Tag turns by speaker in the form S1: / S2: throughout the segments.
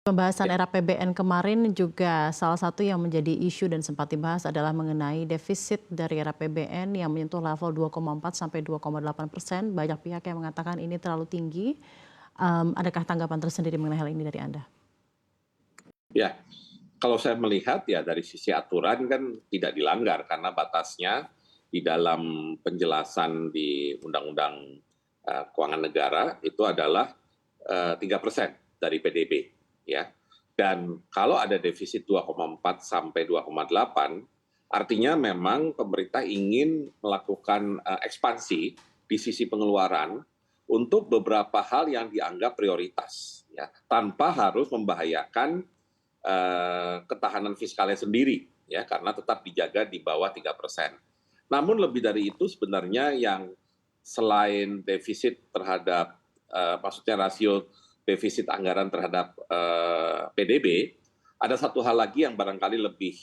S1: Pembahasan
S2: Ya,
S1: era APBN kemarin juga salah satu yang menjadi isu dan sempat dibahas adalah mengenai defisit dari era APBN yang menyentuh level 2,4 sampai 2,8%. Banyak pihak yang mengatakan ini terlalu tinggi. Adakah tanggapan tersendiri mengenai hal ini dari Anda?
S2: ya. Kalau saya melihat ya dari sisi aturan kan tidak dilanggar karena batasnya di dalam penjelasan di Undang-Undang Keuangan Negara itu adalah 3% dari PDB, ya. Dan kalau ada defisit 2,4 sampai 2,8, artinya memang pemerintah ingin melakukan ekspansi di sisi pengeluaran untuk beberapa hal yang dianggap prioritas, ya, tanpa harus membahayakan ketahanan fiskalnya sendiri, ya, karena tetap dijaga di bawah 3%. Namun lebih dari itu sebenarnya yang selain defisit terhadap maksudnya rasio defisit anggaran terhadap PDB, ada satu hal lagi yang barangkali lebih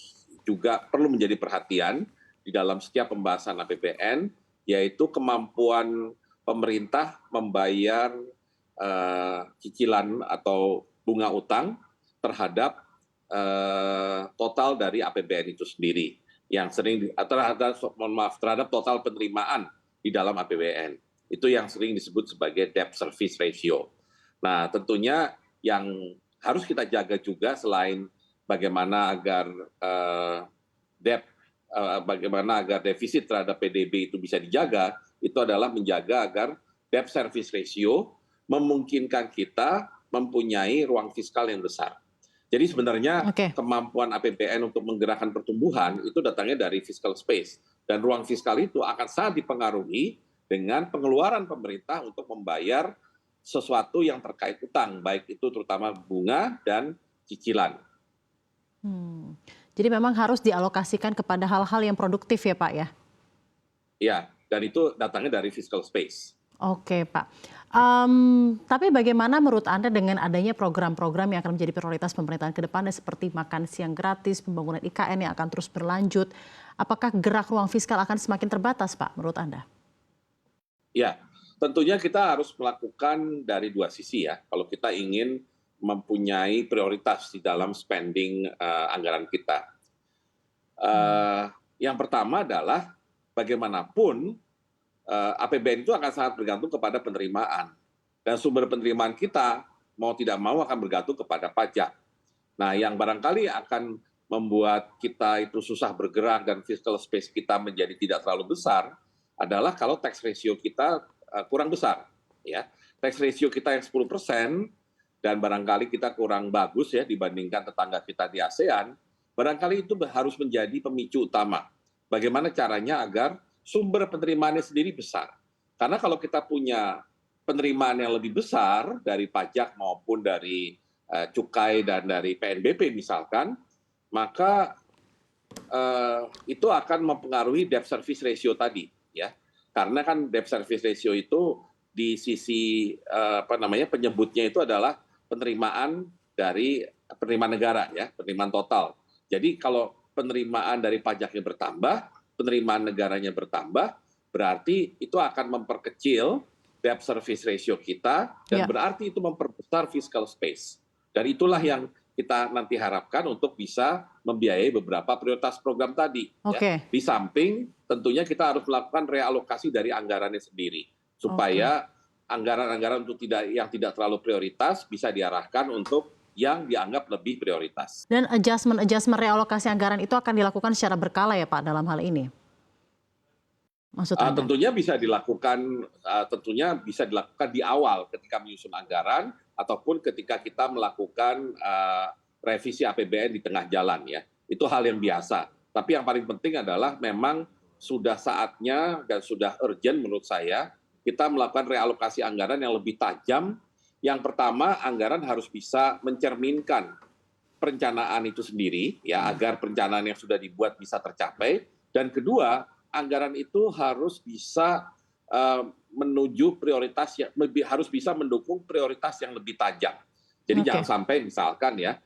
S2: juga perlu menjadi perhatian di dalam setiap pembahasan APBN, yaitu kemampuan pemerintah membayar cicilan atau bunga utang terhadap total dari APBN itu sendiri yang sering terhadap total penerimaan di dalam APBN itu yang sering disebut sebagai debt service ratio. Nah, tentunya yang harus kita jaga juga selain bagaimana agar bagaimana agar defisit terhadap PDB itu bisa dijaga, itu adalah menjaga agar debt service ratio memungkinkan kita mempunyai ruang fiskal yang besar. Jadi sebenarnya
S1: Oke.
S2: kemampuan APBN untuk menggerakkan pertumbuhan itu datangnya dari fiscal space. Dan ruang fiskal itu akan sangat dipengaruhi dengan pengeluaran pemerintah untuk membayar sesuatu yang terkait utang, baik itu terutama bunga dan cicilan.
S1: Hmm. Jadi memang harus dialokasikan kepada hal-hal yang produktif ya Pak ya?
S2: Ya, dan itu datangnya dari fiscal space.
S1: Oke Pak. Tapi bagaimana menurut Anda dengan adanya program-program yang akan menjadi prioritas pemerintahan ke depannya seperti makan siang gratis, pembangunan IKN yang akan terus berlanjut. Apakah gerak ruang fiskal akan semakin terbatas Pak menurut Anda?
S2: Ya, tentunya kita harus melakukan dari dua sisi ya. Kalau kita ingin mempunyai prioritas di dalam spending anggaran kita. Yang pertama adalah bagaimanapun APBN itu akan sangat bergantung kepada penerimaan. Dan sumber penerimaan kita mau tidak mau akan bergantung kepada pajak. Nah, yang barangkali akan membuat kita itu susah bergerak dan fiscal space kita menjadi tidak terlalu besar adalah kalau tax ratio kita kurang besar. Ya. Tax ratio kita yang 10% dan barangkali kita kurang bagus ya dibandingkan tetangga kita di ASEAN, barangkali itu harus menjadi pemicu utama. Bagaimana caranya agar sumber penerimaannya sendiri besar. Karena kalau kita punya penerimaan yang lebih besar dari pajak maupun dari cukai dan dari PNBP misalkan, maka itu akan mempengaruhi debt service ratio tadi, ya. Karena kan debt service ratio itu di sisi penyebutnya itu adalah penerimaan dari penerimaan negara, ya, penerimaan total. Jadi kalau penerimaan dari pajaknya bertambah, penerimaan negaranya bertambah, berarti itu akan memperkecil debt service ratio kita dan
S1: Ya.
S2: berarti itu memperbesar fiscal space. Dan itulah yang kita nanti harapkan untuk bisa membiayai beberapa prioritas program tadi. Ya.
S1: Oke.
S2: Di samping tentunya kita harus melakukan realokasi dari anggarannya sendiri
S1: Oke.
S2: supaya anggaran-anggaran untuk yang tidak terlalu prioritas bisa diarahkan untuk yang dianggap lebih prioritas.
S1: Dan adjustment realokasi anggaran itu akan dilakukan secara berkala ya Pak dalam hal ini? Maksud Anda?
S2: Tentunya bisa dilakukan di awal ketika menyusun anggaran ataupun ketika kita melakukan revisi APBN di tengah jalan ya. Itu hal yang biasa. Tapi yang paling penting adalah memang sudah saatnya dan sudah urgent menurut saya kita melakukan realokasi anggaran yang lebih tajam. Yang pertama, anggaran harus bisa mencerminkan perencanaan itu sendiri ya agar perencanaan yang sudah dibuat bisa tercapai. Dan kedua, anggaran itu harus bisa menuju prioritas yang harus bisa mendukung prioritas yang lebih tajam. Jadi
S1: Oke.
S2: jangan sampai misalkan ya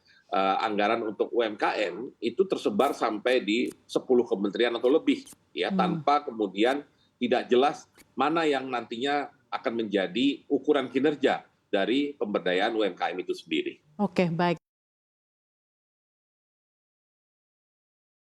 S2: anggaran untuk UMKM itu tersebar sampai di 10 kementerian atau lebih ya tanpa kemudian tidak jelas mana yang nantinya akan menjadi ukuran kinerja dari pemberdayaan UMKM itu sendiri.
S1: Oke, baik.